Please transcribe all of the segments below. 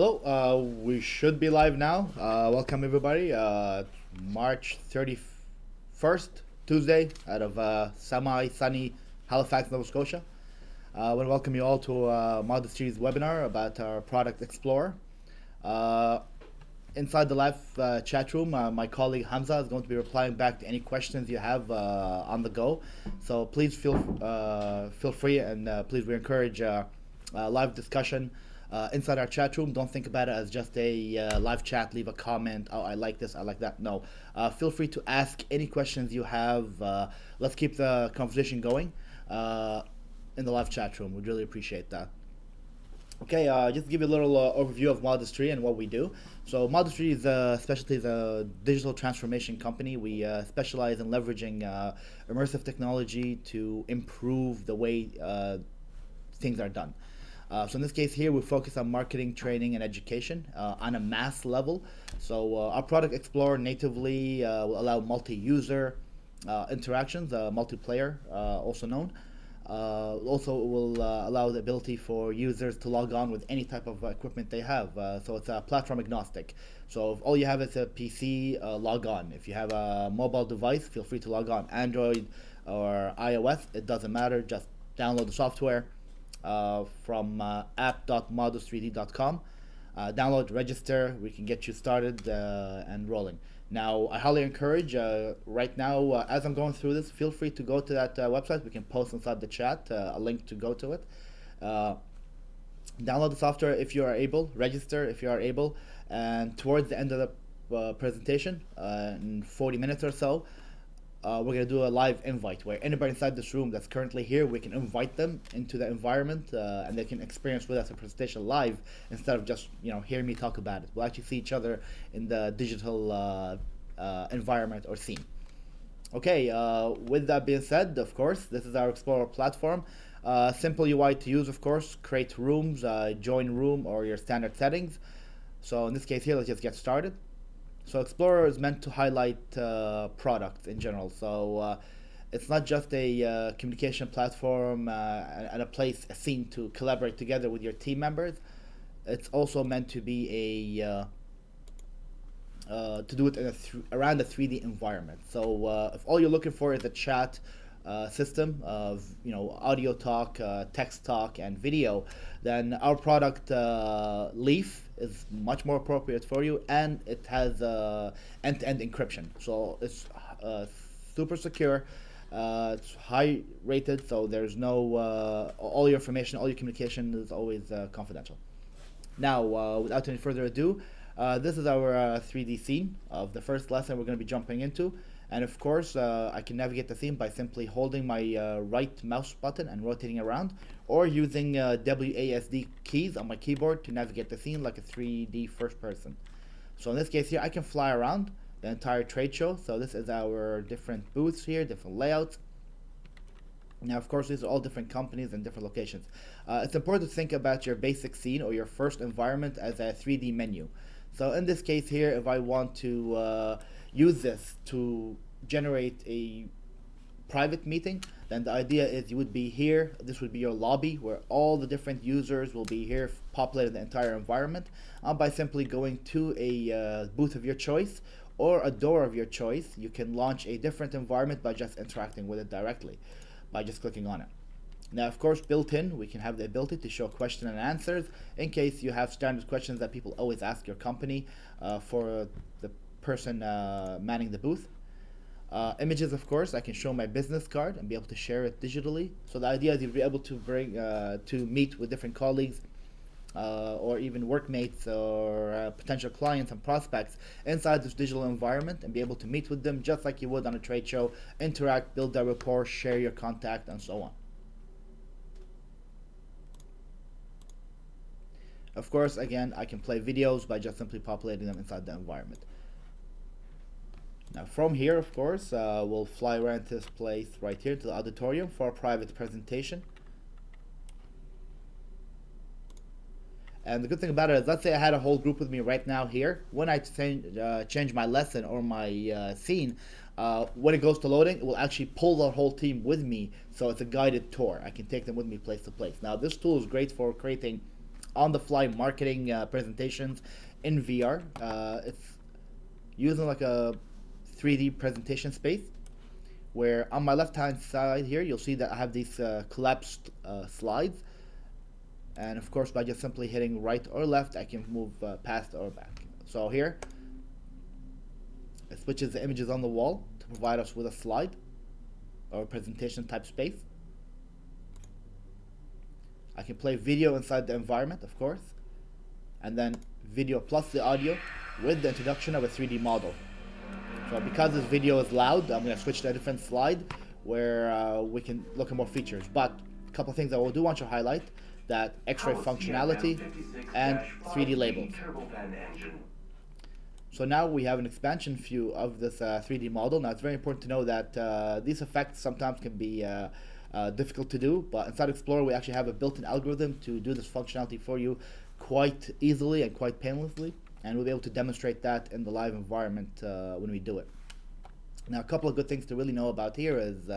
Hello, we should be live now. Welcome everybody. March 31st, Tuesday, out of semi-sunny Halifax, Nova Scotia. I want to welcome you all to Modest3D's webinar about our product Explorer. Uh, Inside the live chat room, my colleague Hamza is going to be replying back to any questions you have on the go. So please feel free, and please we encourage live discussion inside our chat room. Don't think about it as just a live chat. Leave a comment. Oh, I like this. I like that. No, feel free to ask any questions you have. Let's keep the conversation going in the live chat room. We'd really appreciate that. Okay, just to give you a little overview of Modest3 and what we do. So Modest3 is especially a digital transformation company. We specialize in leveraging immersive technology to improve the way things are done. So in this case here, we focus on marketing, training, and education on a mass level. So our product Explorer natively will allow multi-user interactions, multiplayer also known. Also, it will allow the ability for users to log on with any type of equipment they have. So it's platform agnostic. So if all you have is a PC, log on. If you have a mobile device, feel free to log on. Android or iOS, it doesn't matter. Just download the software from app.modest3d.com. Download, register. We can get you started and rolling. Now, I highly encourage, right now, as I'm going through this, feel free to go to that website. We can post inside the chat a link to go to it. Uh, Download the software if you are able, register if you are able, and towards the end of the presentation, in 40 minutes or so, we're going to do a live invite where anybody inside this room that's currently here, we can invite them into the environment and they can experience with us a presentation live instead of just hearing me talk about it. We'll actually see each other in the digital environment or scene. Okay, with that being said, of course, this is our Explorer platform. Simple UI to use, of course. Create rooms, join room, or your standard settings. So in this case here, let's just get started. So Explorer is meant to highlight products in general. So it's not just a communication platform and a place, a scene to collaborate together with your team members. It's also meant to be to do it in around a 3D environment. So if all you're looking for is a chat system of audio talk, text talk, and video, then our product Leaf is much more appropriate for you, and it has end-to-end encryption. So it's super secure. It's high rated, so there's no all your information, all your communication is always confidential. Now, without any further ado, this is our 3D scene of the first lesson we're going to be jumping into. And of course, I can navigate the scene by simply holding my right mouse button and rotating around, or using WASD keys on my keyboard to navigate the scene like a 3D first person. So in this case here, I can fly around the entire trade show. So this is our different booths here, different layouts. Now, of course, these are all different companies and different locations. It's important to think about your basic scene or your first environment as a 3D menu. So in this case here, if I want to use this to generate a private meeting, then the idea is you would be here. This would be your lobby where all the different users will be here, populating the entire environment. By simply going to a booth of your choice or a door of your choice, you can launch a different environment by just interacting with it directly, by just clicking on it. Now, of course, built in, we can have the ability to show question and answers in case you have standard questions that people always ask your company for the person manning the booth. Images, of course, I can show my business card and be able to share it digitally. So the idea is you'll be able to bring to meet with different colleagues or even workmates or potential clients and prospects inside this digital environment and be able to meet with them just like you would on a trade show, interact, build that rapport, share your contact, and so on. Of course, again, I can play videos by just simply populating them inside the environment. Now from here, of course, we'll fly around to this place right here, to the auditorium for a private presentation. And the good thing about it is, let's say I had a whole group with me right now here. When I change my lesson or my scene, when it goes to loading, it will actually pull the whole team with me. So it's a guided tour. I can take them with me place to place. Now this tool is great for creating on-the-fly marketing presentations in VR. It's using like a 3D presentation space, where on my left-hand side here, you'll see that I have these collapsed slides. And of course, by just simply hitting right or left, I can move past or back. So here, it switches the images on the wall to provide us with a slide or presentation type space. I can play video inside the environment, of course, and then video plus the audio with the introduction of a 3D model. So because this video is loud, I'm going to switch to a different slide where we can look at more features. But a couple of things I do want to highlight: that X-ray functionality and 3D labels. So now we have an expansion view of this 3D model. Now it's very important to know that these effects sometimes can be difficult to do, but inside Xplorer we actually have a built-in algorithm to do this functionality for you quite easily and quite painlessly, and we'll be able to demonstrate that in the live environment when we do it. Now a couple of good things to really know about here is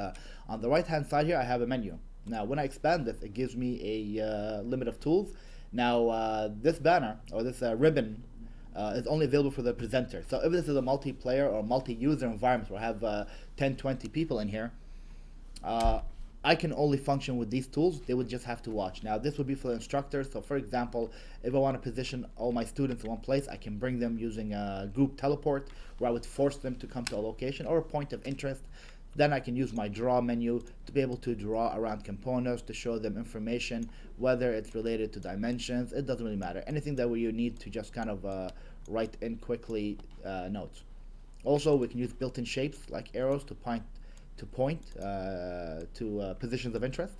on the right hand side here I have a menu. Now when I expand this, it gives me a limit of tools. Now this banner or this ribbon is only available for the presenter. So if this is a multiplayer or multi-user environment where I have 10, 20 people in here, I can only function with these tools. They would just have to watch. Now this would be for the instructors. So for example, if I want to position all my students in one place, I can bring them using a group teleport, where I would force them to come to a location or a point of interest. Then I can use my draw menu to be able to draw around components to show them information, whether it's related to dimensions. It doesn't really matter. Anything that you need to just kind of write in quickly notes. Also, we can use built-in shapes like arrows to point to positions of interest.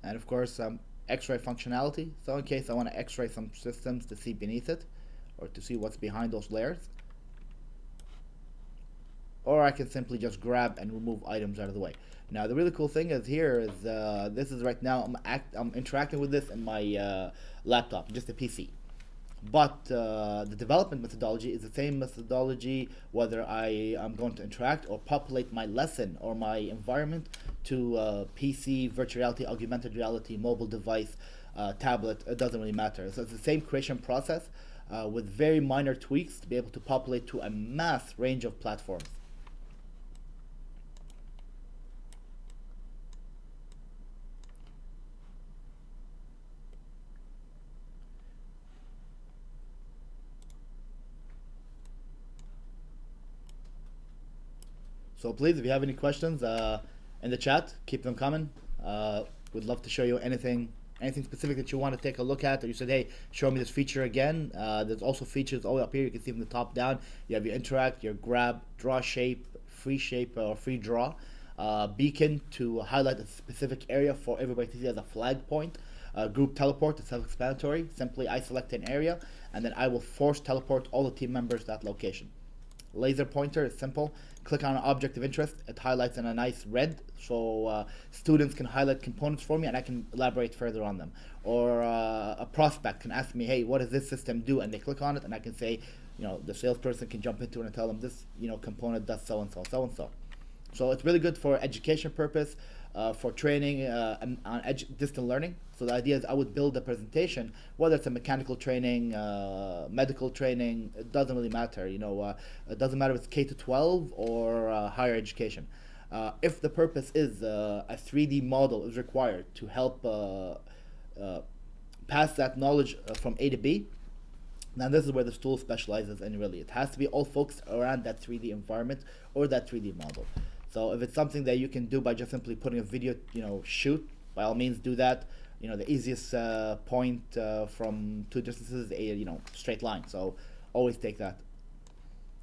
And of course, X-ray functionality. So in case I want to X-ray some systems to see beneath it, or to see what's behind those layers. Or I can simply just grab and remove items out of the way. Now the really cool thing is here is this is right now I'm interacting with this in my laptop, just a PC. But the development methodology is the same methodology whether I am going to interact or populate my lesson or my environment to PC, virtual reality, augmented reality, mobile device, tablet. It doesn't really matter. So it's the same creation process with very minor tweaks to be able to populate to a mass range of platforms. So please, if you have any questions in the chat, keep them coming. We'd love to show you anything specific that you want to take a look at, or you said, hey, show me this feature again. There's also features all the way up here. You can see from the top down. You have your interact, your grab, draw shape, or free draw, beacon to highlight a specific area for everybody to see as a flag point. Group teleport is self-explanatory. Simply I select an area, and then I will force teleport all the team members to that location. Laser pointer is simple. Click on an object of interest. It highlights in a nice red, so students can highlight components for me and I can elaborate further on them. Or a prospect can ask me, hey, what does this system do? And they click on it and I can say, the salesperson can jump into it and tell them this, component does so and so, so and so. So it's really good for education purpose, for training and on distant learning. So the idea is I would build a presentation, whether it's a mechanical training, medical training, it doesn't really matter. It doesn't matter if it's K to 12 or higher education. If the purpose is a 3D model is required to help pass that knowledge from A to B, now this is where this tool specializes in. Really, it has to be all focused around that 3D environment or that 3D model. So if it's something that you can do by just simply putting a video, shoot, by all means do that. The easiest point from two distances is a straight line. So always take that.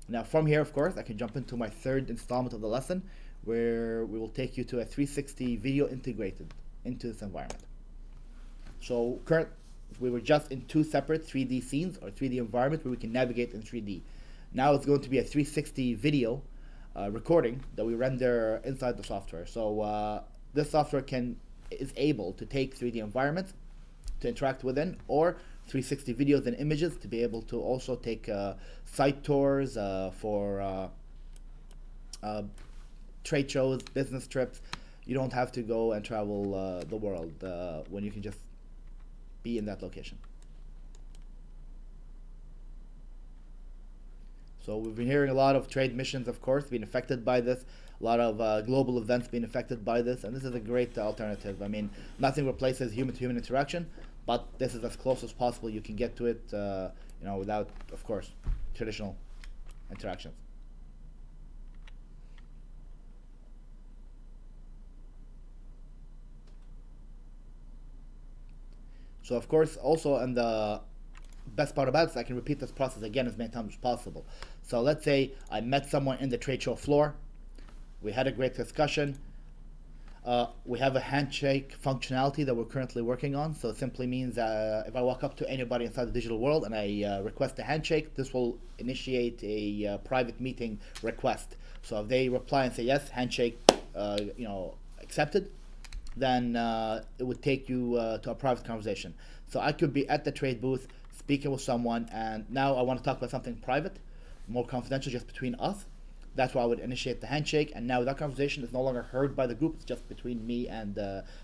Now from here, of course, I can jump into my third installment of the lesson, where we will take you to a 360 video integrated into this environment. So we were just in two separate 3D scenes or 3D environments where we can navigate in 3D. Now it's going to be a 360 video recording that we render inside the software. So this software is able to take 3D environments to interact within, or 360 videos and images to be able to also take site tours for trade shows, business trips, You don't have to go and travel the world when you can just be in that location. So we've been hearing a lot of trade missions, of course, being affected by this. A lot of global events being affected by this, and this is a great alternative. I mean, nothing replaces human-to-human interaction, but this is as close as possible you can get to it, without, of course, traditional interactions. So, of course, also, and the best part about this, I can repeat this process again as many times as possible. So let's say I met someone in the trade show floor. We had a great discussion. We have a handshake functionality that we're currently working on. So it simply means if I walk up to anybody inside the digital world and I request a handshake, this will initiate a private meeting request. So if they reply and say yes, handshake, accepted, then it would take you to a private conversation. So I could be at the trade booth speaking with someone, and now I want to talk about something private, more confidential, just between us. That's why I would initiate the handshake, and now that conversation is no longer heard by the group. It's just between me and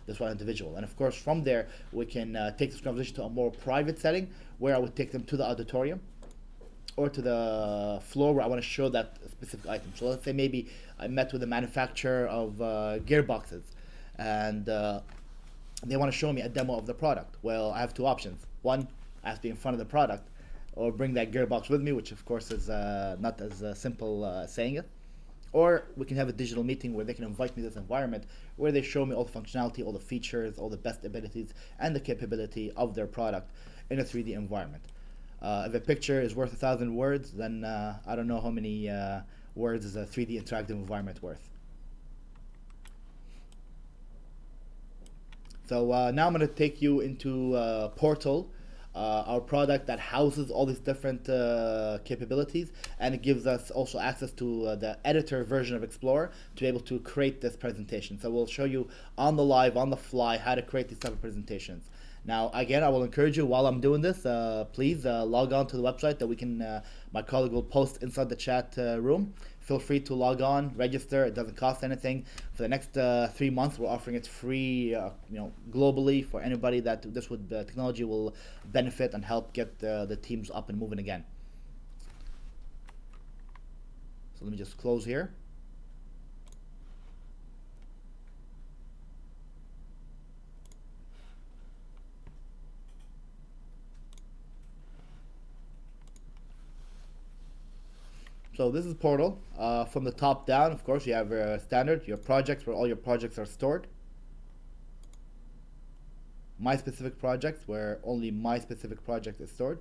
this one individual. And of course, from there, we can take this conversation to a more private setting, where I would take them to the auditorium or to the floor where I want to show that specific item. So let's say maybe I met with a manufacturer of gearboxes, and they want to show me a demo of the product. Well, I have two options. One, I have to be in front of the product, or bring that gearbox with me, which of course is not as simple saying it. Or we can have a digital meeting where they can invite me to this environment where they show me all the functionality, all the features, all the best abilities, and the capability of their product in a 3D environment. If a picture is worth 1,000 words, then I don't know how many words is a 3D interactive environment worth. So now I'm going to take you into Portal, our product that houses all these different capabilities, and it gives us also access to the editor version of Explorer to be able to create this presentation. So we'll show you on the live, on the fly, how to create these type of presentations. Now, again, I will encourage you while I'm doing this, please log on to the website that my colleague will post inside the chat room. Feel free to log on, register. It doesn't cost anything. For the next 3 months, we're offering it free, globally for anybody that the technology will benefit and help get the teams up and moving again. So let me just close here. So this is Portal. From the top down, of course, you have standard, your projects, where all your projects are stored. My specific projects, where only my specific project is stored.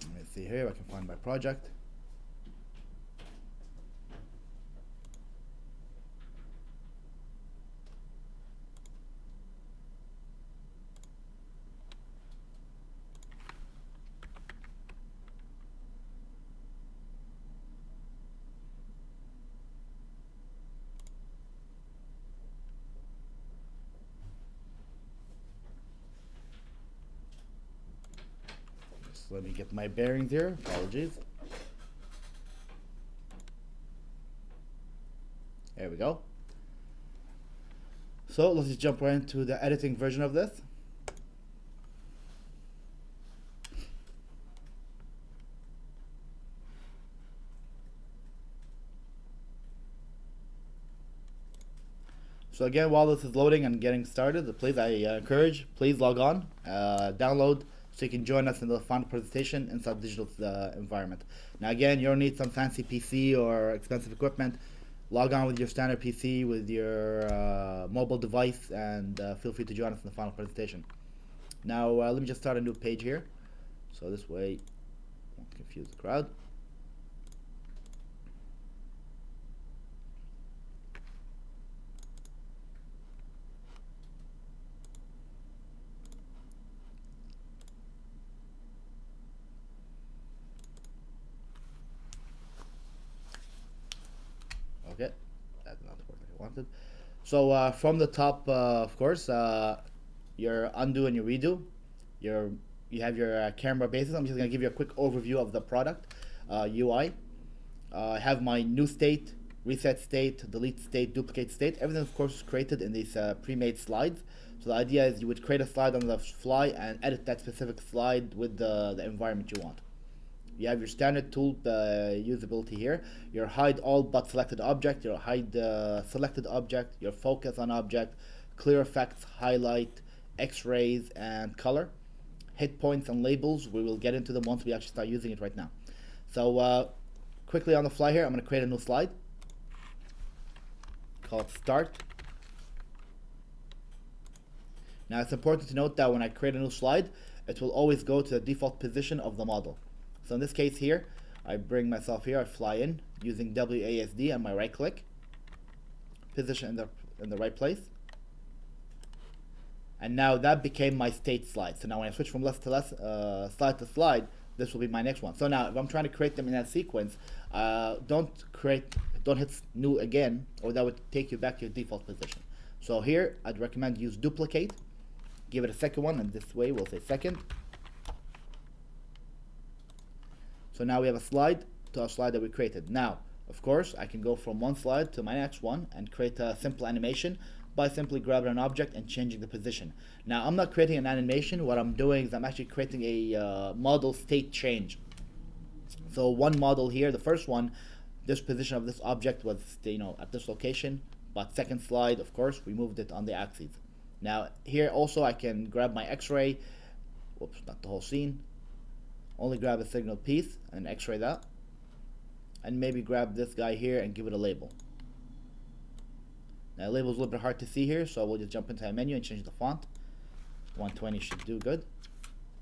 Let me see here if I can find my project. Let me get my bearings here. Apologies. There we go. So let's just jump right into the editing version of this. So again, while this is loading and getting started, please log on, download, so you can join us in the final presentation inside the digital environment. Now again, you don't need some fancy PC or expensive equipment. Log on with your standard PC, with your mobile device, and feel free to join us in the final presentation. Now let me just start a new page here, so this way I won't confuse the crowd. Okay, that's not wanted. So from the top, of course, your undo and your redo. You have your camera bases. I'm just gonna give you a quick overview of the product UI. I have my new state, reset state, delete state, duplicate state. Everything, of course, is created in these pre-made slides. So the idea is you would create a slide on the fly and edit that specific slide with the environment you want. You have your standard tool usability here. Your hide all but selected object, your hide selected object, your focus on object, clear effects, highlight, X-rays, and color. Hit points and labels, we will get into them once we actually start using it right now. So quickly on the fly here, I'm going to create a new slide called Start. Now it's important to note that when I create a new slide, it will always go to the default position of the model. So in this case here, I bring myself here, I fly in using WASD and my right click, position in the right place. And now that became my state slide. So now when I switch from left to left, slide to slide, this will be my next one. So now if I'm trying to create them in that sequence, don't hit new again, or that would take you back to your default position. So here, I'd recommend use duplicate, give it a second one, and this way we'll say second. So now we have a slide to a slide that we created. Now, of course, I can go from one slide to my next one and create a simple animation by simply grabbing an object and changing the position. Now, I'm not creating an animation. What I'm doing is I'm actually creating a model state change. So one model here, the first one, this position of this object was, at this location, but second slide, of course, we moved it on the axis. Now, here also I can grab my X-ray, whoops, not the whole scene, only grab a signal piece and X-ray that, and maybe grab this guy here and give it a label. Now, the label is a little bit hard to see here, so we'll just jump into our menu and change the font. 120 should do good.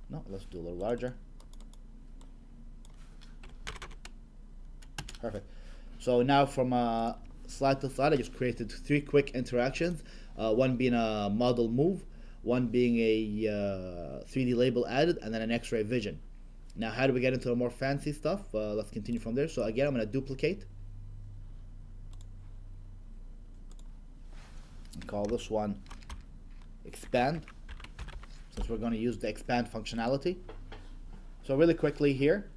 No, let's do a little larger. Perfect. So now from slide to slide, I just created 3 quick interactions. One being a model move, one being a 3D label added, and then an X-ray vision. Now, how do we get into the more fancy stuff? Let's continue from there. So again, I'm going to duplicate. And call this one expand, since we're going to use the expand functionality. So really quickly here,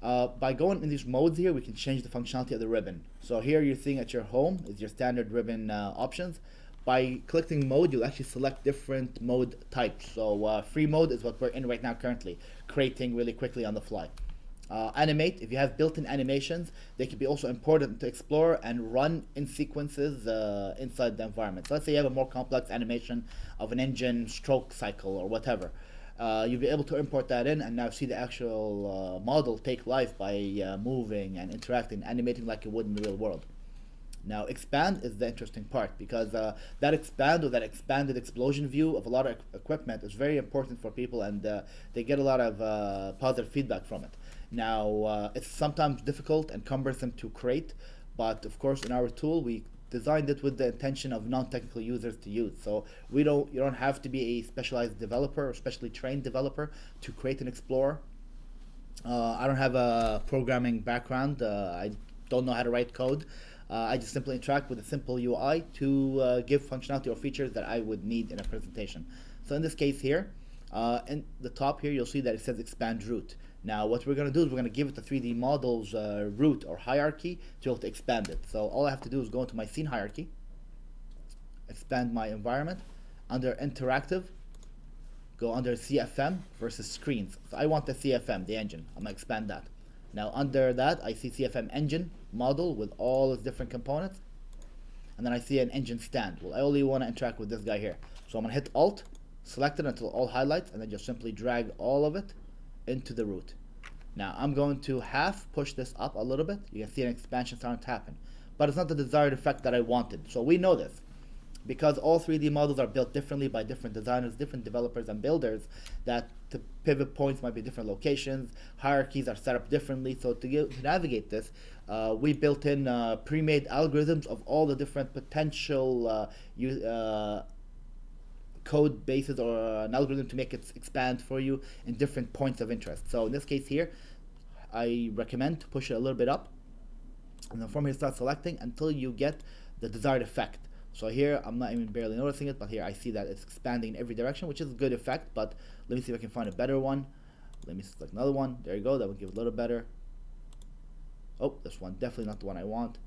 by going in these modes here, we can change the functionality of the ribbon. So here you're seeing at your home is your standard ribbon options. By clicking mode, you'll actually select different mode types. So free mode is what we're in right now currently, creating really quickly on the fly. Animate, if you have built-in animations, they can be also imported into Explorer and run in sequences inside the environment. So let's say you have a more complex animation of an engine stroke cycle or whatever. You'll be able to import that in and now see the actual model take life by moving and interacting, animating like it would in the real world. Now, expand is the interesting part, because that expand, or that expanded explosion view of a lot of equipment, is very important for people, and they get a lot of positive feedback from it. Now, it's sometimes difficult and cumbersome to create, but of course in our tool we designed it with the intention of non-technical users to use. So you don't have to be a specialized developer or specially trained developer to create an Explorer. I don't have a programming background. I don't know how to write code. I just simply interact with a simple UI to give functionality or features that I would need in a presentation. So in this case here, in the top here, you'll see that it says expand root. Now what we're going to do is we're going to give it the 3D model's root or hierarchy to be able to expand it. So all I have to do is go into my scene hierarchy, expand my environment, under interactive, go under CFM versus screens. So I want the CFM, the engine. I'm going to expand that. Now under that, I see CFM engine model with all its different components. And then I see an engine stand. Well, I only want to interact with this guy here. So I'm going to hit Alt, select it until all highlights, and then just simply drag all of it into the root. Now I'm going to half push this up a little bit. You can see an expansion starting to happen. But it's not the desired effect that I wanted. So we know this, because all 3D models are built differently by different designers, different developers and builders, that the pivot points might be different locations, hierarchies are set up differently. So to navigate this, we built in pre-made algorithms of all the different potential code bases, or an algorithm to make it expand for you in different points of interest. So in this case here, I recommend to push it a little bit up, and then from here start selecting until you get the desired effect. So here I'm not even barely noticing it, but here I see that it's expanding in every direction, which is a good effect. But let me see if I can find a better one. Let me select another one. There you go. That will give it a little better. Oh, this one definitely not the one I want.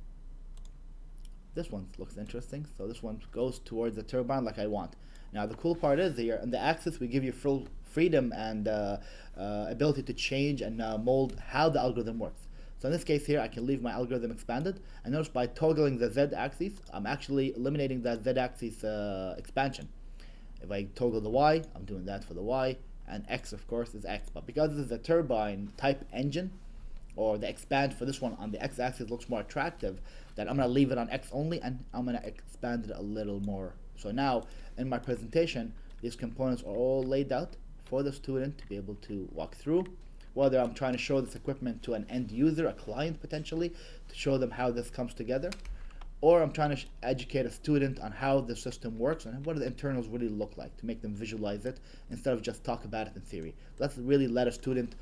This one looks interesting. So this one goes towards the turbine like I want. Now the cool part is here on the axis we give you full freedom and ability to change and mold how the algorithm works. So in this case here I can leave my algorithm expanded, and notice by toggling the Z axis I'm actually eliminating that Z axis expansion. If I toggle the Y, I'm doing that for the Y, and X of course is X. But because this is a turbine type engine, or the expand for this one on the X axis looks more attractive, then I'm going to leave it on X only and I'm going to expand it a little more. So now in my presentation these components are all laid out for the student to be able to walk through, whether I'm trying to show this equipment to an end user, a client potentially, to show them how this comes together, or I'm trying to educate a student on how the system works and what the internals really look like to make them visualize it instead of just talk about it in theory. Let's really let a student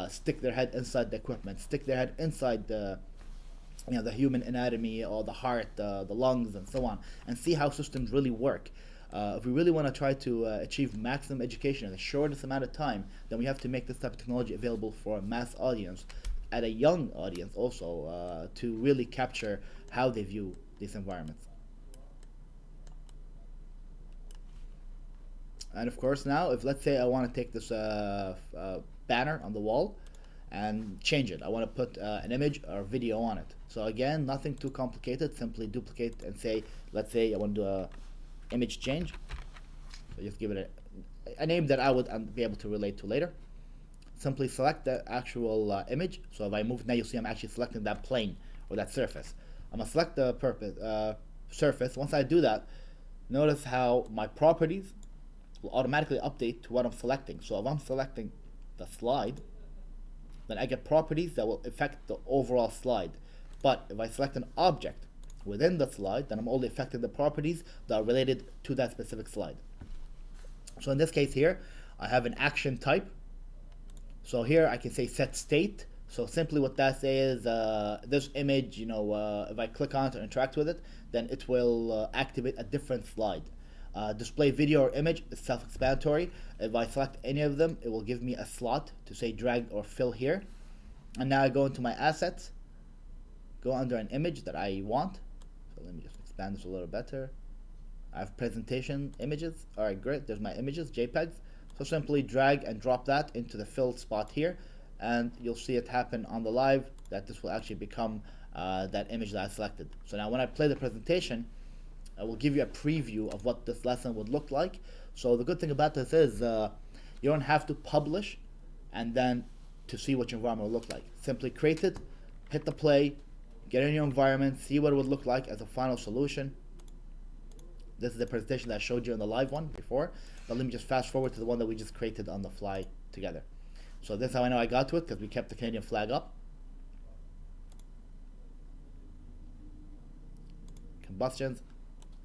stick their head inside the equipment, stick their head inside the the human anatomy or the heart, the lungs, and so on, and see how systems really work. If we really want to try to achieve maximum education in the shortest amount of time, then we have to make this type of technology available for a mass audience, at a young audience also, to really capture how they view these environments. And of course now, if let's say I want to take this banner on the wall and change it, I want to put an image or video on it. So again, nothing too complicated, simply duplicate and say, let's say I want to do a image change. So just give it a name that I would be able to relate to later. Simply select the actual image. So if I move now, you'll see I'm actually selecting that plane or that surface. I'm gonna select the surface. Once I do that, notice how my properties will automatically update to what I'm selecting. So if I'm selecting the slide, then I get properties that will affect the overall slide. But if I select an object within the slide, then I'm only affecting the properties that are related to that specific slide. So in this case here, I have an action type. So here I can say set state. So simply what that says is this image, if I click on it and interact with it, then it will activate a different slide. Display video or image is self-explanatory. If I select any of them, it will give me a slot to say drag or fill here. And now I go into my assets, go under an image that I want. So let me just expand this a little better. I have presentation images. Alright, great. There's my images, JPEGs. So simply drag and drop that into the fill spot here, and you'll see it happen on the live that this will actually become that image that I selected. So now when I play the presentation, I will give you a preview of what this lesson would look like. So the good thing about this is you don't have to publish and then to see what your environment will look like. Simply create it, hit the play, get in your environment, see what it would look like as a final solution. This is the presentation that I showed you in the live one before, but let me just fast forward to the one that we just created on the fly together. So this is how I know I got to it, because we kept the Canadian flag up. Combustions,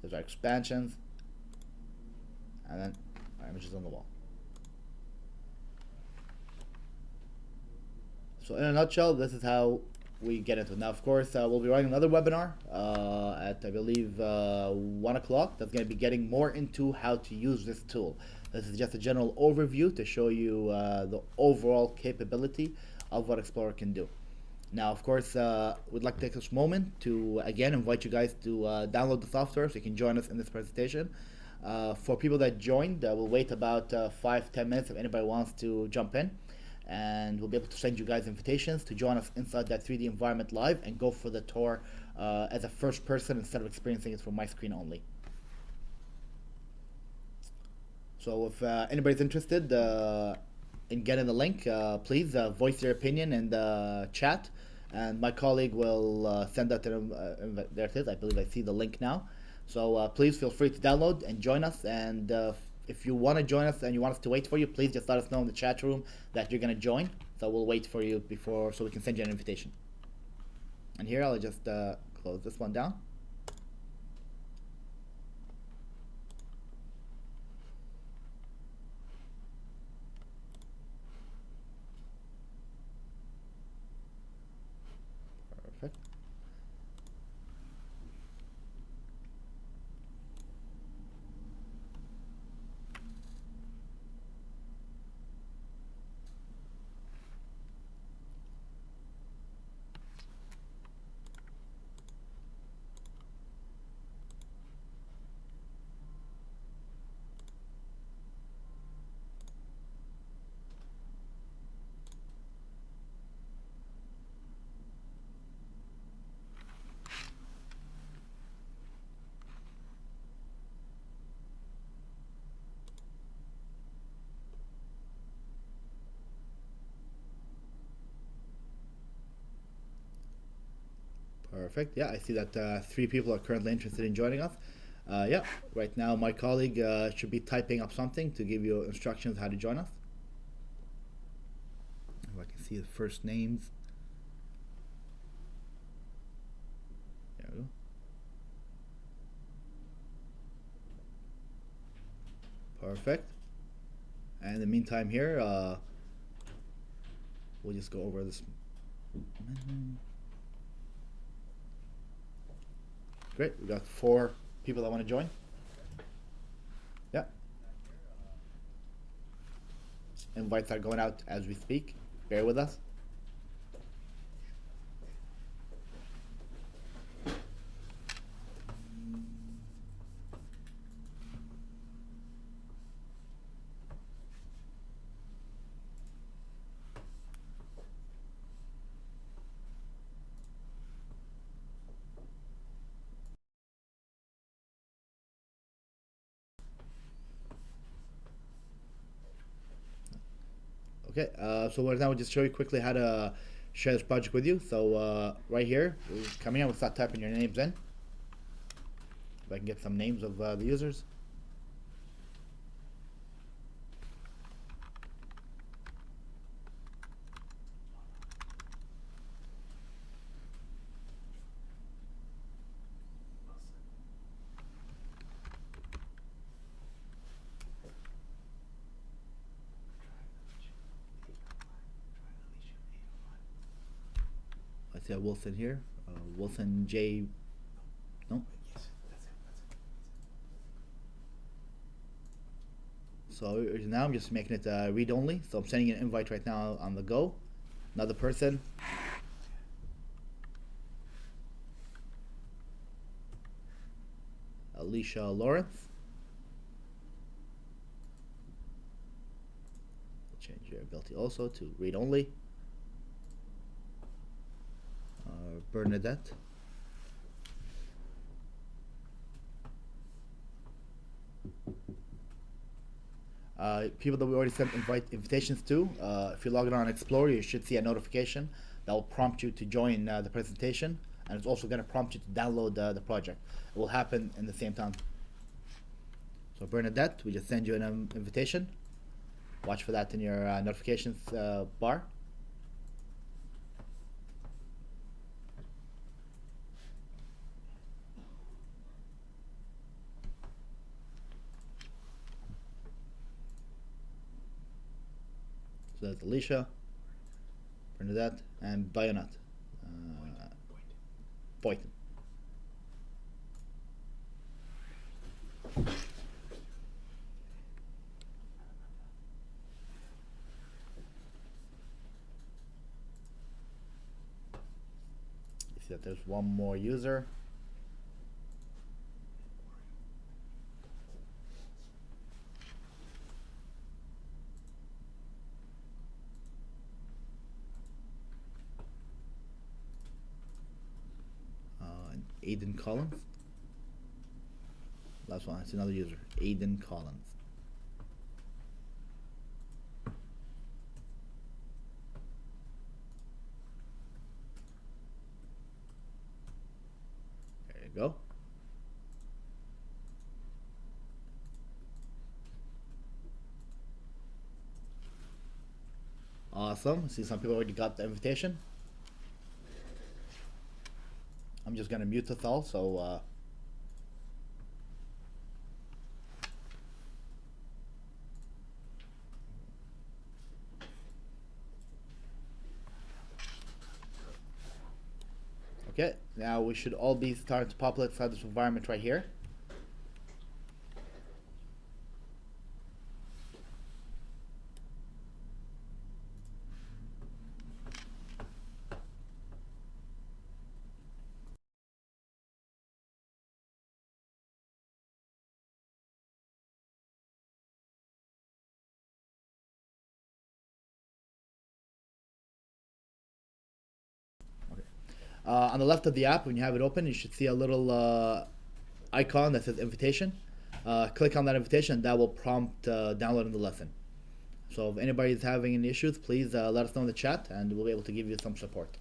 there's our expansions, and then our images on the wall. So in a nutshell, this is how we get into it. Now, of course, we'll be running another webinar at, I believe, 1 o'clock. That's going to be getting more into how to use this tool. This is just a general overview to show you the overall capability of what Xplorer can do. Now, of course, we'd like to take this moment to, again, invite you guys to download the software so you can join us in this presentation. For people that joined, we'll wait about 5-10 minutes if anybody wants to jump in. And we'll be able to send you guys invitations to join us inside that 3D environment live and go for the tour as a first person instead of experiencing it from my screen only. So if anybody's interested in getting the link, please voice your opinion in the chat, and my colleague will send that to them. There it is. I believe I see the link now. So please feel free to download and join us, and if you want to join us and you want us to wait for you, please just let us know in the chat room that you're going to join. So we'll wait for you before, so we can send you an invitation. And here I'll just close this one down. Perfect. Perfect. Yeah, I see that 3 people are currently interested in joining us. Yeah, right now my colleague should be typing up something to give you instructions how to join us. If I can see the first names. There we go. Perfect. And in the meantime here, we'll just go over this. Great, we got 4 people that want to join. Yeah. Invites are going out as we speak. Bear with us. Okay, so right now we'll just show you quickly how to share this project with you. So right here, we'll come here, we'll start typing your names in. If I can get some names of the users. I see a Wilson here. Wilson J. No? So now I'm just making it read only. So I'm sending an invite right now on the go. Another person. Alicia Lawrence. Change your ability also to read only. Bernadette. People that we already sent invitations to, if you log in on Explorer, you should see a notification that will prompt you to join the presentation, and it's also going to prompt you to download the project. It will happen in the same time. So Bernadette, we just send you an invitation. Watch for that in your notifications bar. So that's Alicia, Bernadette, and Bayonet. Boyton. You see that there's one more user. Aiden Collins. Last one, that's another user, Aiden Collins. There you go. Awesome. See, some people already got the invitation. I'm just gonna mute us all, so okay, now we should all be starting to populate inside this environment right here. On the left of the app, when you have it open, you should see a little icon that says invitation. Click on that invitation, and that will prompt downloading the lesson. So if anybody is having any issues, please let us know in the chat, and we'll be able to give you some support.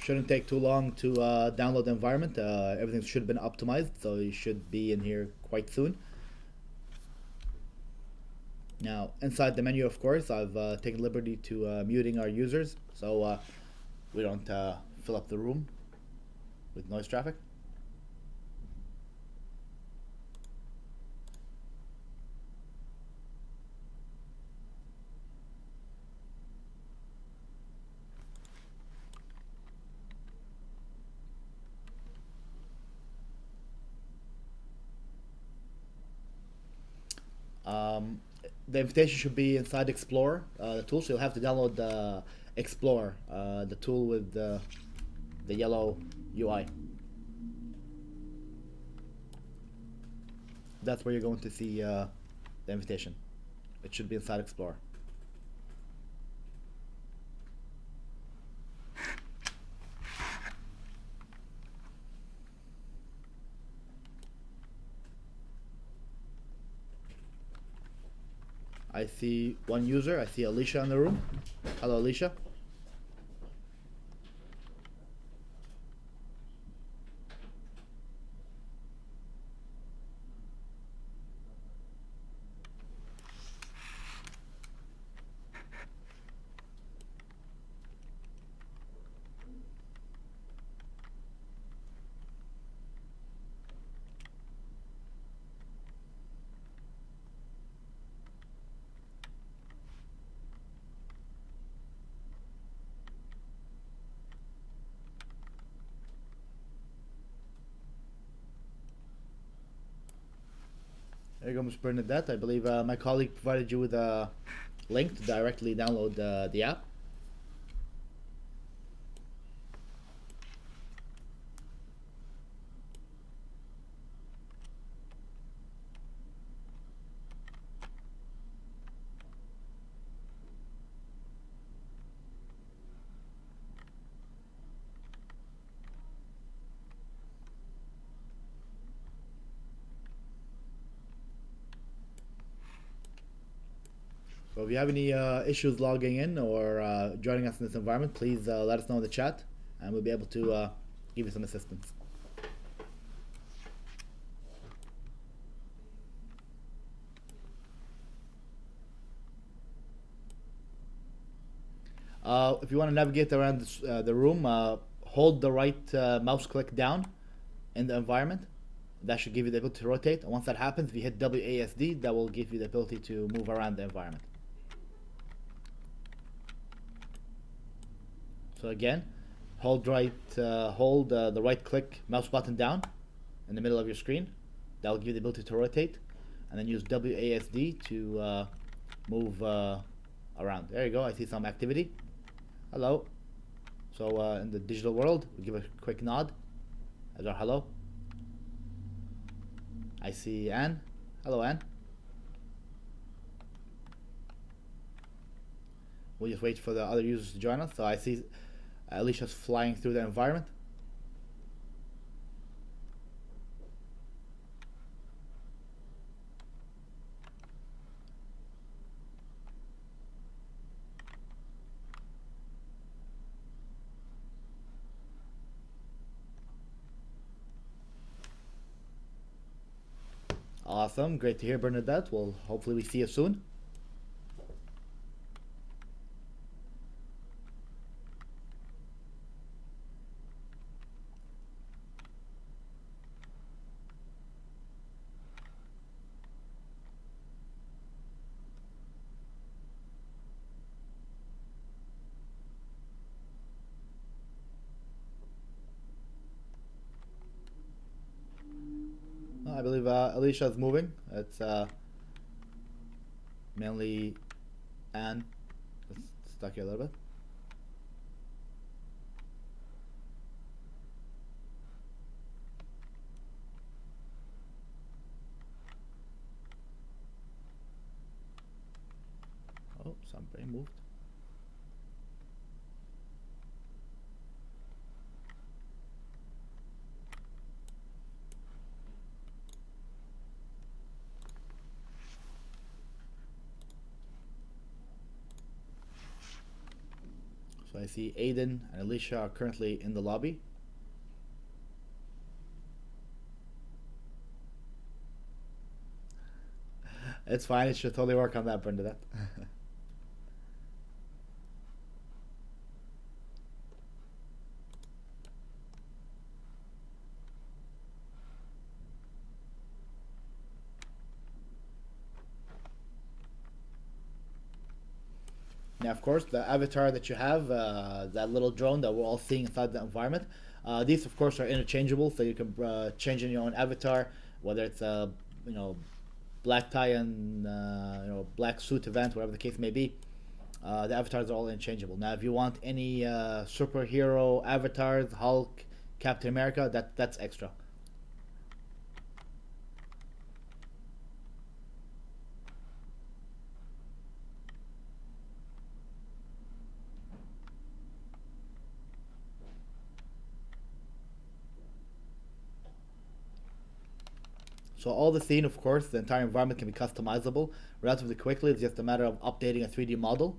Shouldn't take too long to download the environment. Everything should have been optimized, so you should be in here quite soon. Now, inside the menu, of course, I've taken liberty to muting our users, so we don't fill up the room with noise traffic. The invitation should be inside Explorer, the tool. So you'll have to download the Explorer, the tool with the yellow UI. That's where you're going to see the invitation. It should be inside Explorer. I see one user. I see Alicia in the room. Hello, Alicia. There you go, Ms. Bernadette. I believe my colleague provided you with a link to directly download the app. So if you have any issues logging in or joining us in this environment, please let us know in the chat, and we'll be able to give you some assistance. If you want to navigate around the room, hold the right mouse click down in the environment. That should give you the ability to rotate. And once that happens, if you hit WASD, that will give you the ability to move around the environment. So again, hold the right click mouse button down in the middle of your screen. That will give you the ability to rotate, and then use WASD to move around. There you go. I see some activity. Hello. So in the digital world, we give a quick nod as our hello. I see Anne. Hello, Anne. We'll just wait for the other users to join us. So I see Alicia's flying through the environment. Awesome, great to hear, Bernadette. Well, hopefully we see you soon. I believe Alicia is moving. It's mainly Anne that's stuck here a little bit. Oh, somebody moved. So I see Aiden and Alicia are currently in the lobby. It's fine. It should totally work on that, Bernadette. Now, of course, the avatar that you have, that little drone that we're all seeing inside the environment, these, of course, are interchangeable, so you can change in your own avatar, whether it's a, you know, black tie and black suit event, whatever the case may be. The avatars are all interchangeable. Now, if you want any superhero avatars, Hulk, Captain America, that's extra. So all the scene, of course, the entire environment can be customizable relatively quickly. It's just a matter of updating a 3D model.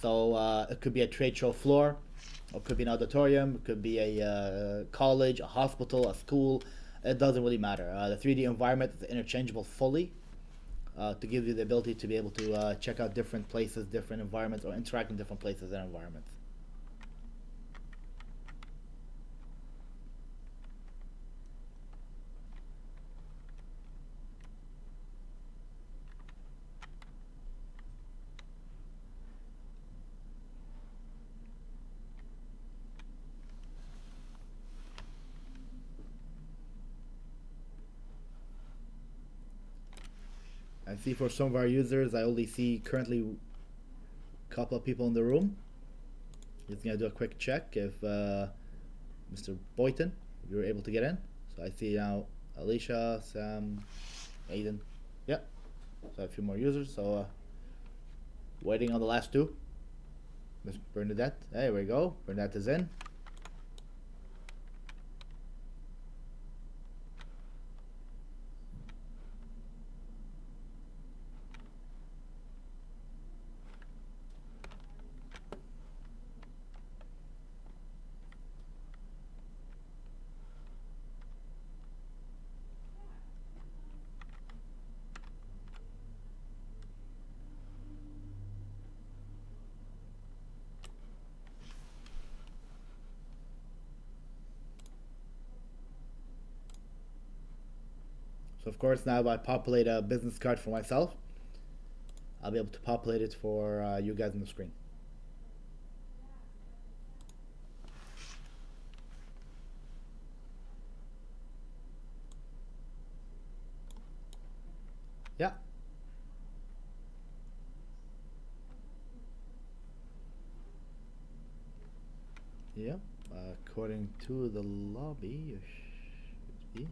So it could be a trade show floor, or it could be an auditorium, it could be a college, a hospital, a school. It doesn't really matter. The 3D environment is interchangeable fully to give you the ability to be able to check out different places, different environments, or interact in different places and environments. I see for some of our users, I only see currently a couple of people in the room. Just gonna do a quick check if Mr. Boyton, if you were able to get in. So I see now Alicia, Sam, Aiden. Yep. So a few more users. So waiting on the last two. Miss Bernadette. There we go. Bernadette is in. So of course now if I populate a business card for myself, I'll be able to populate it for you guys on the screen. Yeah. Yep. According to the lobby, you should be.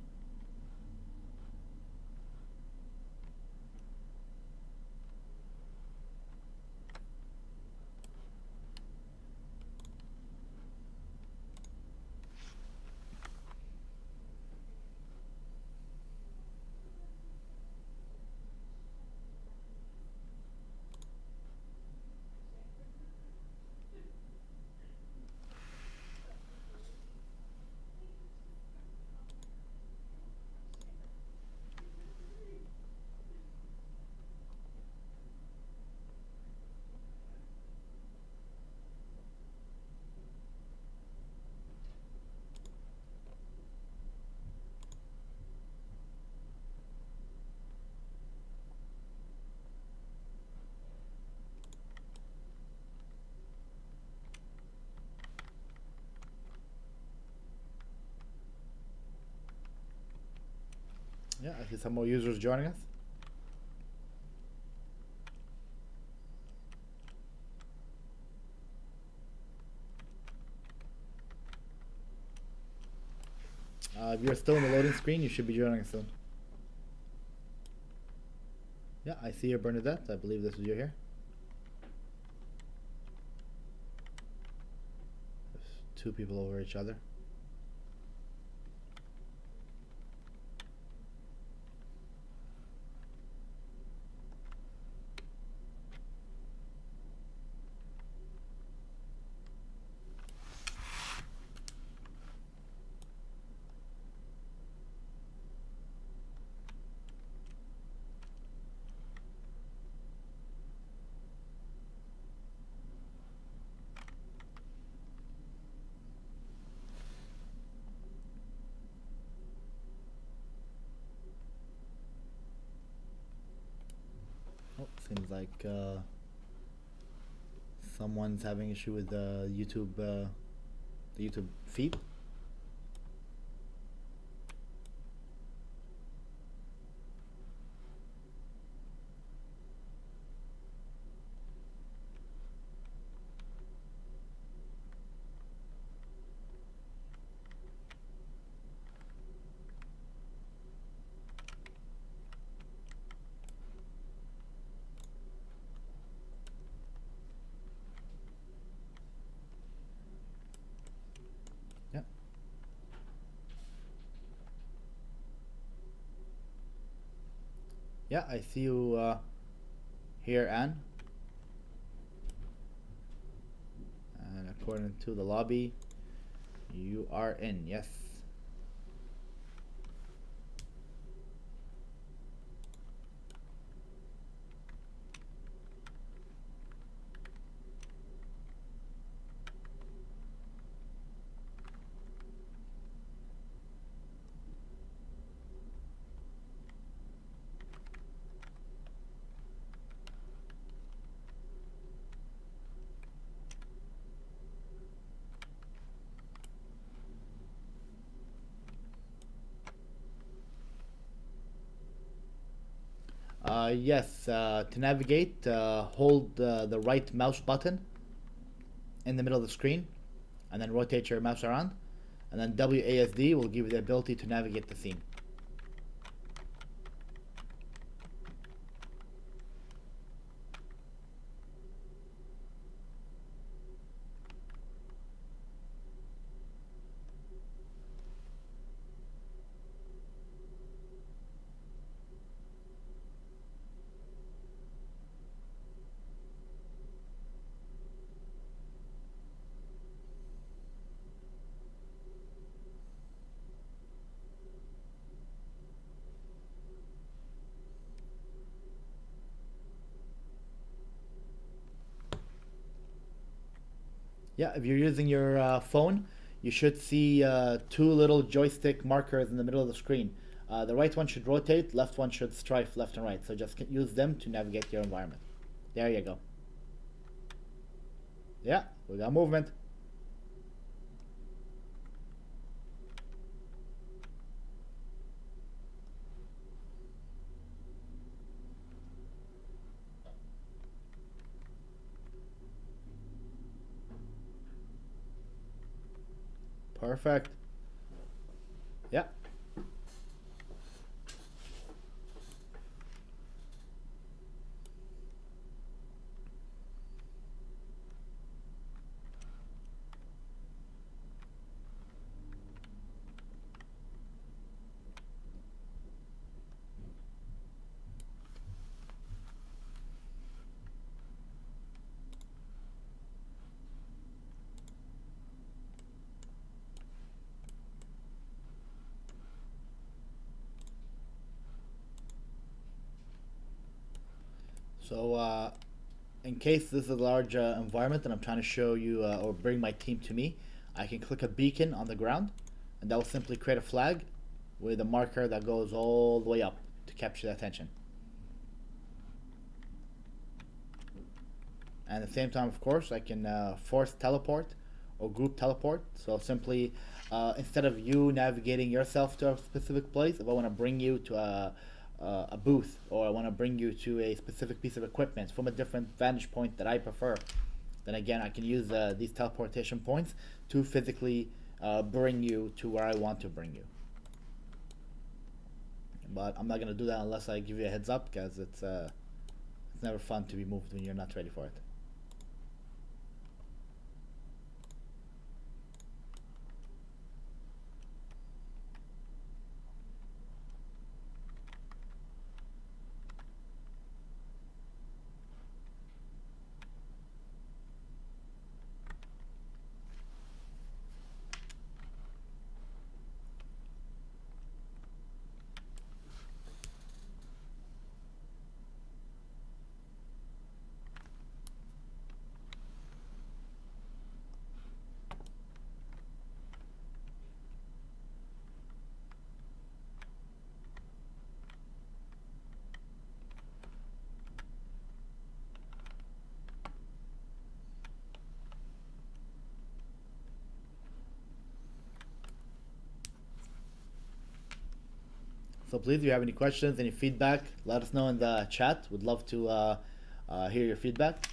Yeah, I see some more users joining us. If you're still in the loading screen, you should be joining us soon. Yeah, I see your Bernadette. I believe this is you here. There's two people over each other. Seems like someone's having issue with the YouTube feed. Yeah. Yeah, I see you here, Anne. And according to the lobby, you are in. Yes. Yes, to navigate, hold the right mouse button in the middle of the screen and then rotate your mouse around. And then WASD will give you the ability to navigate the scene. Yeah, if you're using your phone, you should see two little joystick markers in the middle of the screen. The right one should rotate, left one should strife left and right. So just use them to navigate your environment. There you go. Yeah, we got movement. Perfect. Yeah. So in case this is a large environment and I'm trying to show you or bring my team to me, I can click a beacon on the ground, and that will simply create a flag with a marker that goes all the way up to capture the attention. And at the same time, of course, I can force teleport or group teleport. So simply, instead of you navigating yourself to a specific place, if I want to bring you to a booth or I want to bring you to a specific piece of equipment from a different vantage point that I prefer, then again, I can use these teleportation points to physically bring you to where I want to bring you. But I'm not gonna do that unless I give you a heads up, because it's never fun to be moved when you're not ready for it. So please, if you have any questions, any feedback, let us know in the chat. We'd love to hear your feedback.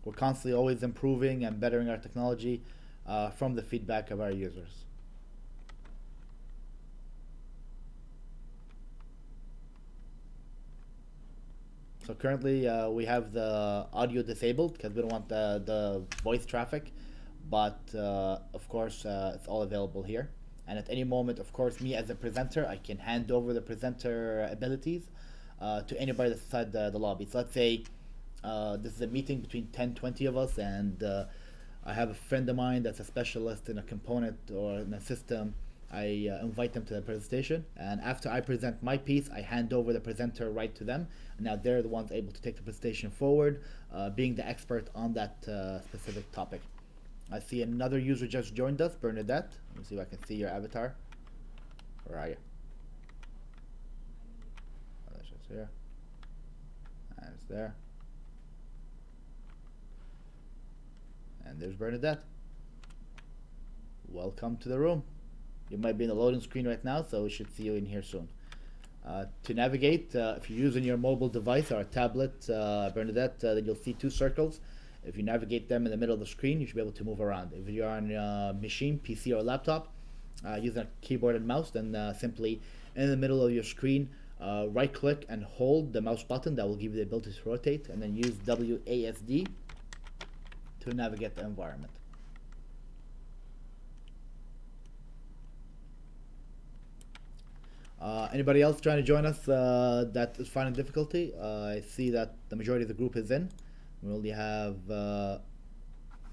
We're constantly always improving and bettering our technology from the feedback of our users. So currently we have the audio disabled because we don't want the voice traffic, but of course it's all available here. And at any moment, of course, me as a presenter, I can hand over the presenter abilities to anybody that's inside the lobby. So let's say this is a meeting between 10, 20 of us, and I have a friend of mine that's a specialist in a component or in a system. I invite them to the presentation, and after I present my piece, I hand over the presenter right to them. Now they're the ones able to take the presentation forward, being the expert on that specific topic. I see another user just joined us, Bernadette. Let me see if I can see your avatar. Where are you? Oh, that's just here. And it's there. And there's Bernadette. Welcome to the room. You might be in the loading screen right now, so we should see you in here soon. To navigate, if you're using your mobile device or a tablet, Bernadette, then you'll see two circles. If you navigate them in the middle of the screen, you should be able to move around. If you're on a machine, PC or laptop, using a keyboard and mouse, then simply in the middle of your screen, right click and hold the mouse button. That will give you the ability to rotate, and then use WASD to navigate the environment. Anybody else trying to join us that is finding difficulty? I see that the majority of the group is in. We only have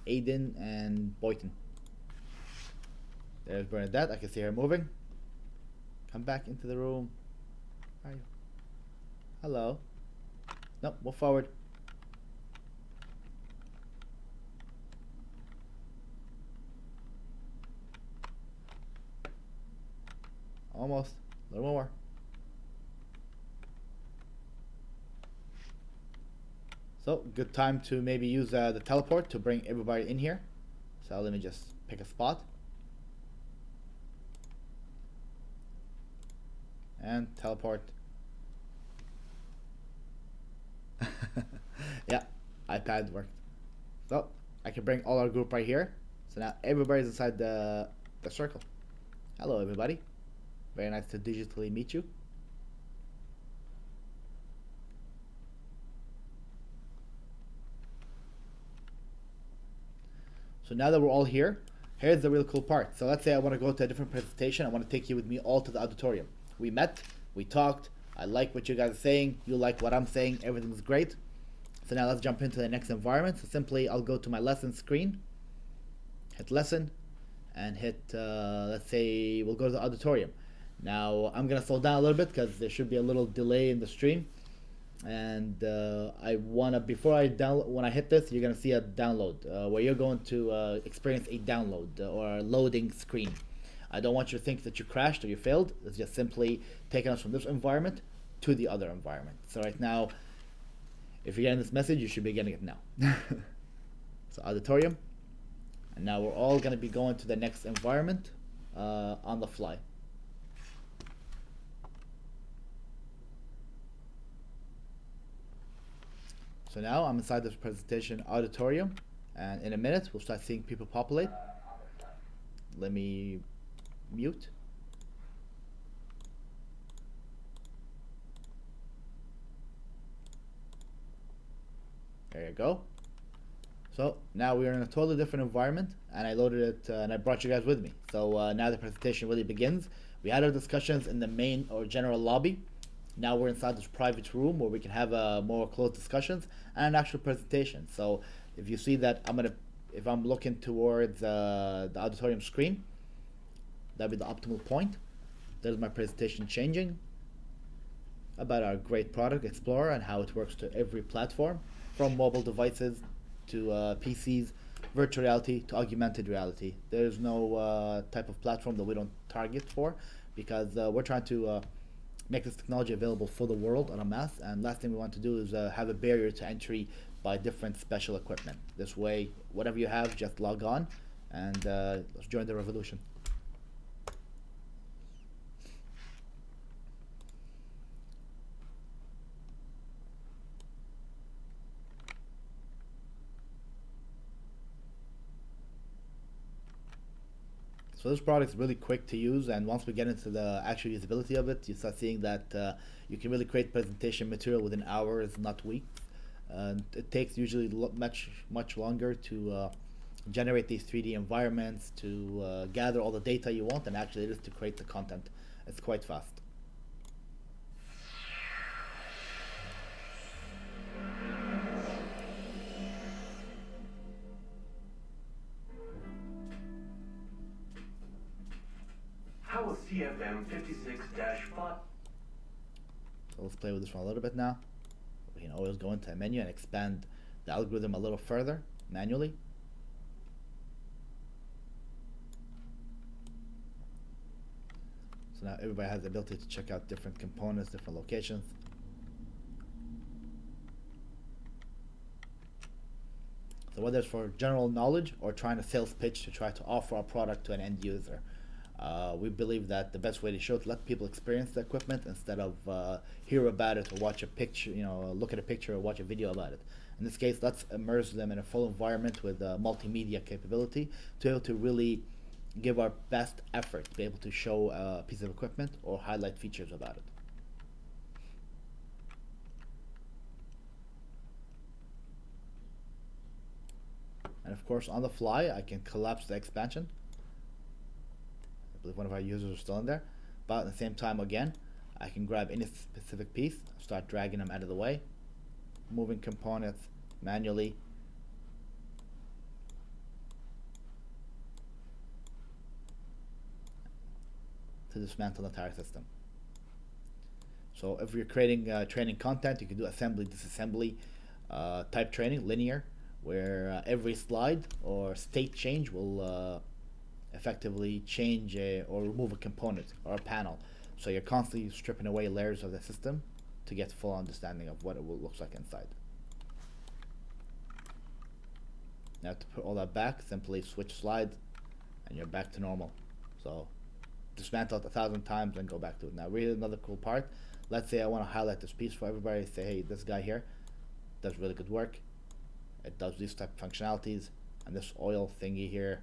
Aiden and Boyton. There's Bernadette. I can see her moving. Come back into the room. Where are you? Hello. No, move forward. Almost. A little more. So, good time to maybe use the teleport to bring everybody in here. So let me just pick a spot. And teleport. Yeah, iPad worked. So, I can bring all our group right here. So now everybody's inside the circle. Hello everybody. Very nice to digitally meet you. So now that we're all here, here's the real cool part. So let's say I want to go to a different presentation. I want to take you with me all to the auditorium. We met, we talked, I like what you guys are saying, you like what I'm saying, everything's great. So now let's jump into the next environment. So simply I'll go to my lesson screen, hit lesson, and hit, let's say we'll go to the auditorium. Now I'm gonna slow down a little bit because there should be a little delay in the stream, and I wanna when I hit this, you're gonna see a download where you're going to experience a download or a loading screen. I don't want you to think that you crashed or you failed. It's just simply taking us from this environment to the other environment. So right now, if you're getting this message, you should be getting it now. So auditorium, and now we're all gonna be going to the next environment on the fly. So now I'm inside this presentation auditorium, and in a minute we'll start seeing people populate. Let me mute. There you go. So now we are in a totally different environment, and I loaded it and I brought you guys with me. So now the presentation really begins. We had our discussions in the main or general lobby. Now we're inside this private room where we can have more closed discussions and an actual presentation. So if you see that if I'm looking towards the auditorium screen, that'd be the optimal point. There's my presentation changing about our great product, Explorer, and how it works to every platform, from mobile devices to PCs, virtual reality to augmented reality. There's no type of platform that we don't target for, because we're trying to make this technology available for the world on a mass, and last thing we want to do is have a barrier to entry by different special equipment. This way, whatever you have, just log on and let's join the revolution. So this product is really quick to use, and once we get into the actual usability of it, you start seeing that you can really create presentation material within hours, not weeks. It takes usually much longer to generate these 3D environments, to gather all the data you want, and actually it is to create the content. It's quite fast. How will CFM 56-5? So let's play with this one a little bit now. We can always go into a menu and expand the algorithm a little further manually. So now everybody has the ability to check out different components, different locations. So whether it's for general knowledge or trying to sales pitch to try to offer a product to an end user, we believe that the best way to show it, let people experience the equipment instead of hear about it or watch a picture, look at a picture or watch a video about it. In this case, let's immerse them in a full environment with multimedia capability to be able to really give our best effort to be able to show a piece of equipment or highlight features about it. And of course, on the fly, I can collapse the expansion. I believe one of our users are still in there. But at the same time, again, I can grab any specific piece, start dragging them out of the way, moving components manually. To dismantle the entire system. So if you're creating training content, you can do assembly, disassembly type training, linear, where every slide or state change will effectively change or remove a component or a panel. So you're constantly stripping away layers of the system to get full understanding of what it looks like inside. Now to put all that back, simply switch slides and you're back to normal. So dismantle it 1,000 times and go back to it. Now really another cool part, let's say I want to highlight this piece for everybody, say hey, this guy here does really good work, it does these type of functionalities, and this oil thingy here,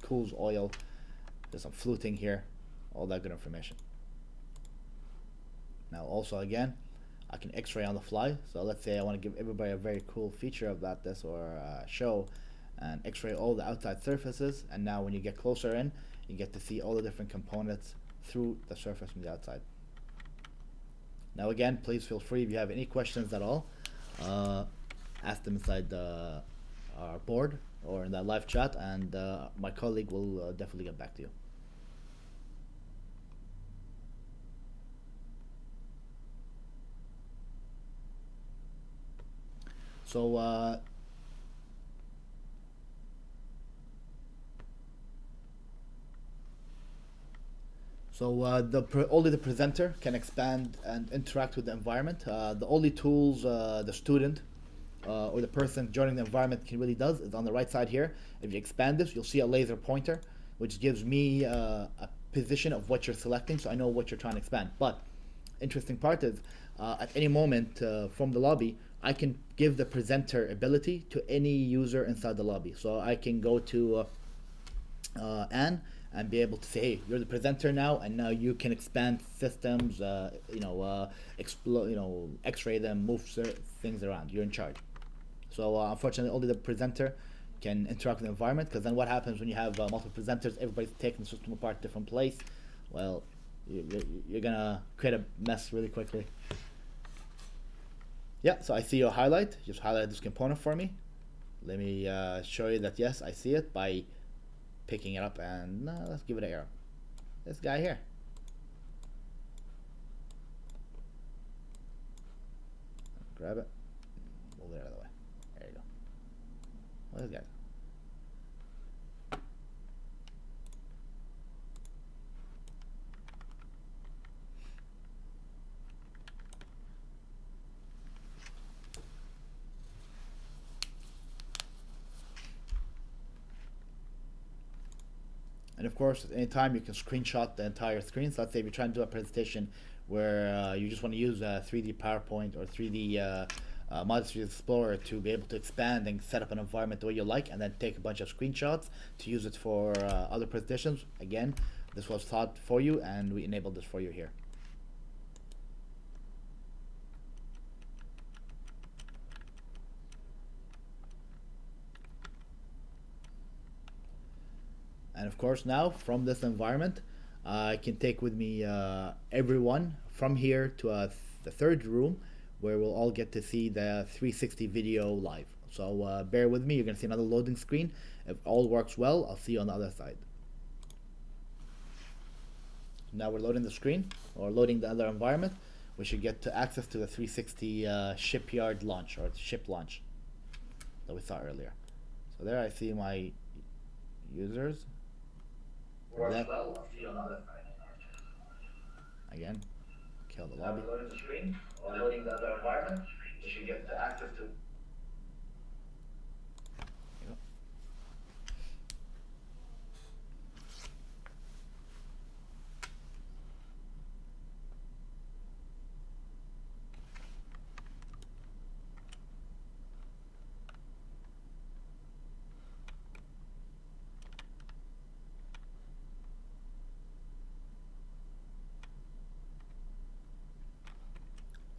cools oil, there's some fluting here, all that good information. Now also again, I can x-ray on the fly, so let's say I want to give everybody a very cool feature about this or show, and x-ray all the outside surfaces, and now when you get closer in, you get to see all the different components through the surface from the outside. Now again, please feel free if you have any questions at all, ask them inside our board or in that live chat, and my colleague will definitely get back to you. So only the presenter can expand and interact with the environment. The only tools the student or the person joining the environment can really does is on the right side here. If you expand this, you'll see a laser pointer, which gives me a position of what you're selecting, so I know what you're trying to expand. But interesting part is at any moment from the lobby, I can give the presenter ability to any user inside the lobby. So I can go to Anne and be able to say, hey, you're the presenter now, and now you can expand systems, x-ray them, move things around. You're in charge. So unfortunately, only the presenter can interact with the environment, because then what happens when you have multiple presenters, everybody's taking the system apart different place, well, you're gonna create a mess really quickly. Yeah, so I see your highlight. Just highlight this component for me. Let me show you that yes, I see it by picking it up, and let's give it an arrow. This guy here. Grab it. Move it out of the way. There you go. Well, this guy. And of course, at any time you can screenshot the entire screen. So let's say if you're trying to do a presentation where you just want to use 3D PowerPoint or 3D Modest3D Explorer to be able to expand and set up an environment the way you like, and then take a bunch of screenshots to use it for other presentations. Again, this was thought for you, and we enabled this for you here. And of course, now from this environment, I can take with me everyone from here to the third room, where we'll all get to see the 360 video live. So bear with me, you're going to see another loading screen. If all works well, I'll see you on the other side. Now we're loading the screen, or loading the other environment. We should get to access to the 360 Shipyard Launch, or ship launch, that we saw earlier. So there I see my users. Works well, I'll see you on the other side. Again, kill the Now lobby. we're loading the screen, or loading the other environment. You should get the access to.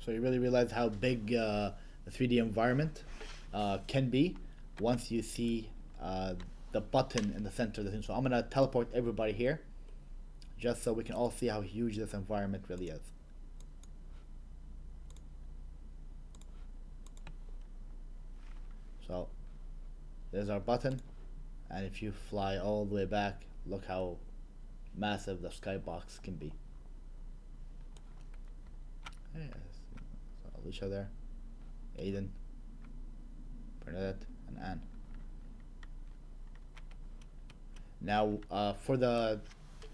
So you really realize how big the 3D environment can be once you see the button in the center of the thing. So I'm gonna teleport everybody here, just so we can all see how huge this environment really is. So there's our button, and if you fly all the way back, look how massive the skybox can be. Yes. So Alicia there, Aiden, Bernadette, and Anne. Now for the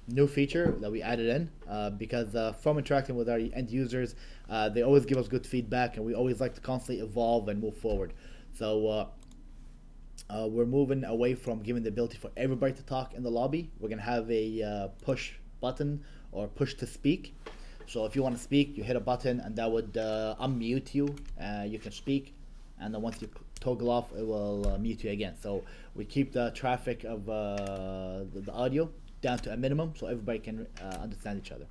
new feature that we added in, because from interacting with our end users, they always give us good feedback, and we always like to constantly evolve and move forward. So we're moving away from giving the ability for everybody to talk in the lobby. We're gonna have a push button, or push to speak. So if you want to speak, you hit a button, and that would unmute you. You can speak, and then once you toggle off, it will mute you again. So we keep the traffic of the audio down to a minimum, so everybody can understand each other.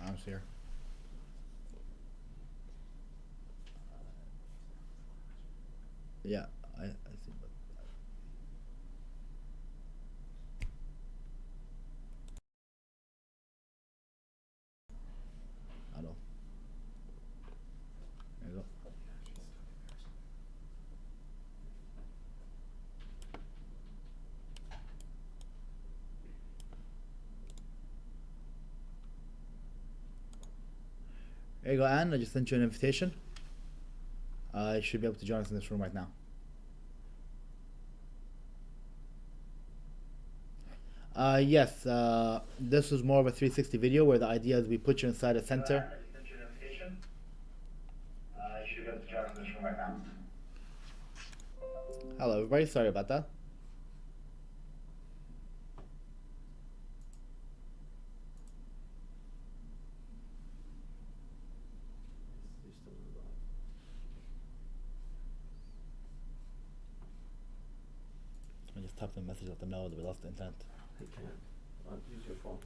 I'm here. Yeah, I see. But I don't. There you go. There you go, Anne. I just sent you an invitation. You should be able to join us in this room right now. Yes, this is more of a 360 video, where the idea is we put you inside a center. I sent you an invitation. You should be able to join us in this room right now. Hello, everybody. Sorry about that. just type them a message, let them know that we lost the internet. I can. Use your phone.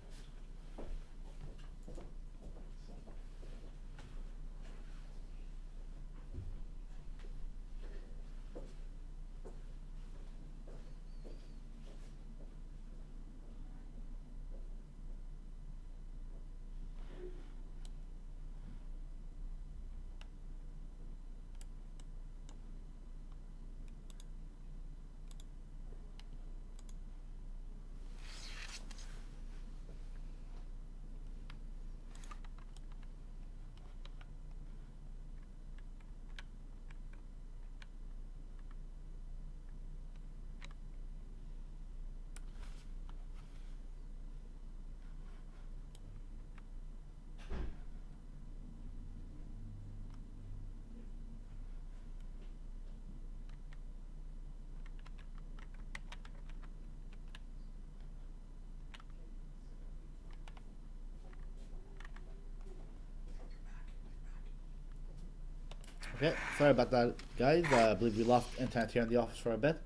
Okay, sorry about that, guys. I believe we lost internet here in the office for a bit.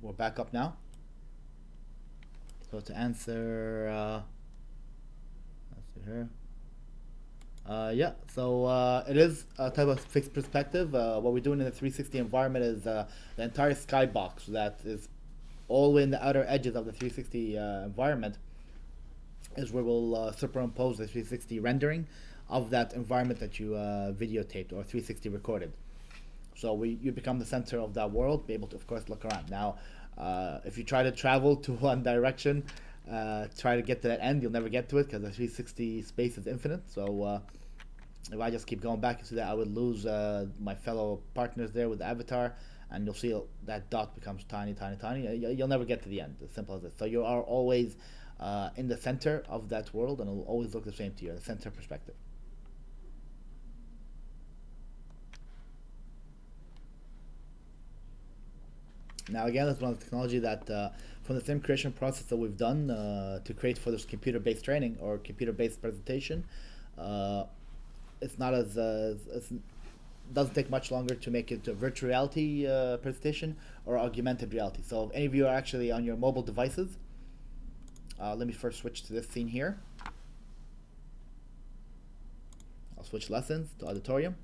We're back up now. So to answer, let's see here. Yeah, so it is a type of fixed perspective. What we're doing in the 360 environment is the entire skybox that is all the way in the outer edges of the 360 environment is where we'll superimpose the 360 rendering of that environment that you videotaped or 360 recorded. So you become the center of that world, be able to, of course, look around. Now, if you try to travel to one direction, try to get to that end, you'll never get to it because the 360 space is infinite. So if I just keep going back into that, I would lose my fellow partners there with the avatar, and you'll see that dot becomes tiny, tiny, tiny. You'll never get to the end, as simple as this. So you are always in the center of that world, and it'll always look the same to you, the center perspective. Now again, that's one of the technology that from the same creation process that we've done to create for this computer-based training or computer-based presentation, it's not as doesn't take much longer to make it a virtual reality presentation or augmented reality. So if any of you are actually on your mobile devices, let me first switch to this scene here. I'll switch lessons to auditorium.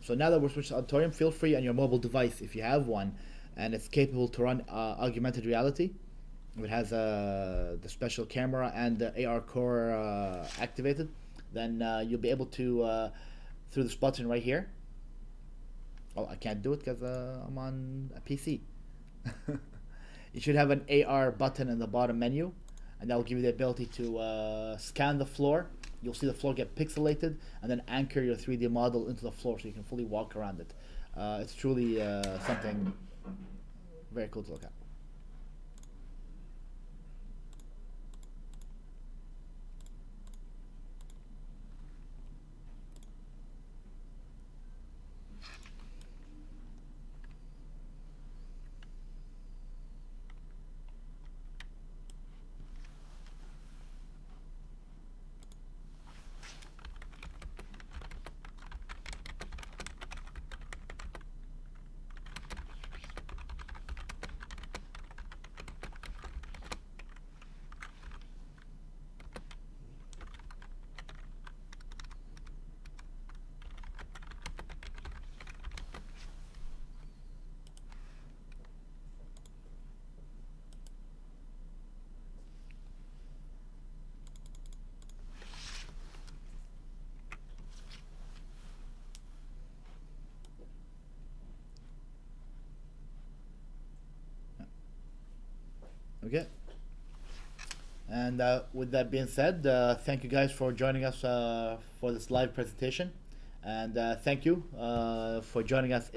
So now that we're switched to auditorium, feel free on your mobile device, if you have one, and it's capable to run augmented reality. It has the special camera and the AR core activated. Then you'll be able to, through this button right here. Oh, I can't do it because I'm on a PC. You should have an AR button in the bottom menu, and that will give you the ability to scan the floor. You'll see the floor get pixelated, and then anchor your 3D model into the floor so you can fully walk around it. It's truly something very cool to look at. Okay. And with that being said, thank you guys for joining us for this live presentation. And thank you for joining us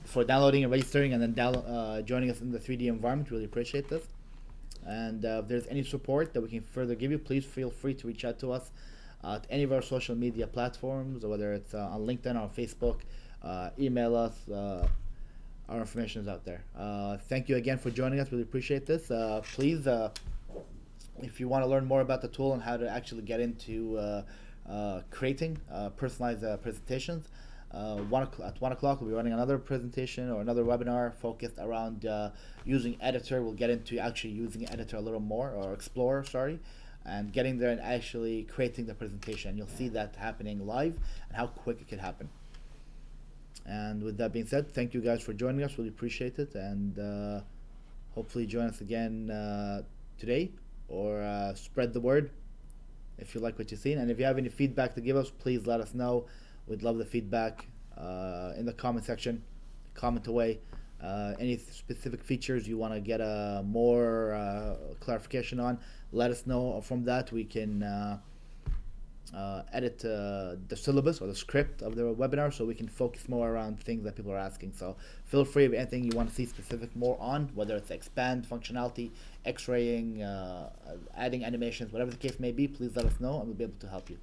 for downloading and registering and then joining us in the 3D environment. Really appreciate this. And if there's any support that we can further give you, please feel free to reach out to us at any of our social media platforms, whether it's on LinkedIn or Facebook. Email us. Our information is out there. Thank you again for joining us. Really appreciate this. Please, if you want to learn more about the tool and how to actually get into creating personalized presentations, At 1 o'clock, we'll be running another presentation or another webinar focused around using Editor. We'll get into actually using Editor a little more, or Explorer, sorry, and getting there and actually creating the presentation. You'll see that happening live and how quick it can happen. And with that being said, thank you guys for joining us. Really appreciate it. And hopefully join us again today, or spread the word if you like what you've seen. And if you have any feedback to give us, please let us know. We'd love the feedback in the comment section. Comment away. Any specific features you want to get more clarification on, let us know. From that, we can edit the syllabus or the script of the webinar, so we can focus more around things that people are asking. So feel free if anything you want to see specific more on, whether it's expand functionality, x-raying, adding animations, whatever the case may be, please let us know and we'll be able to help you.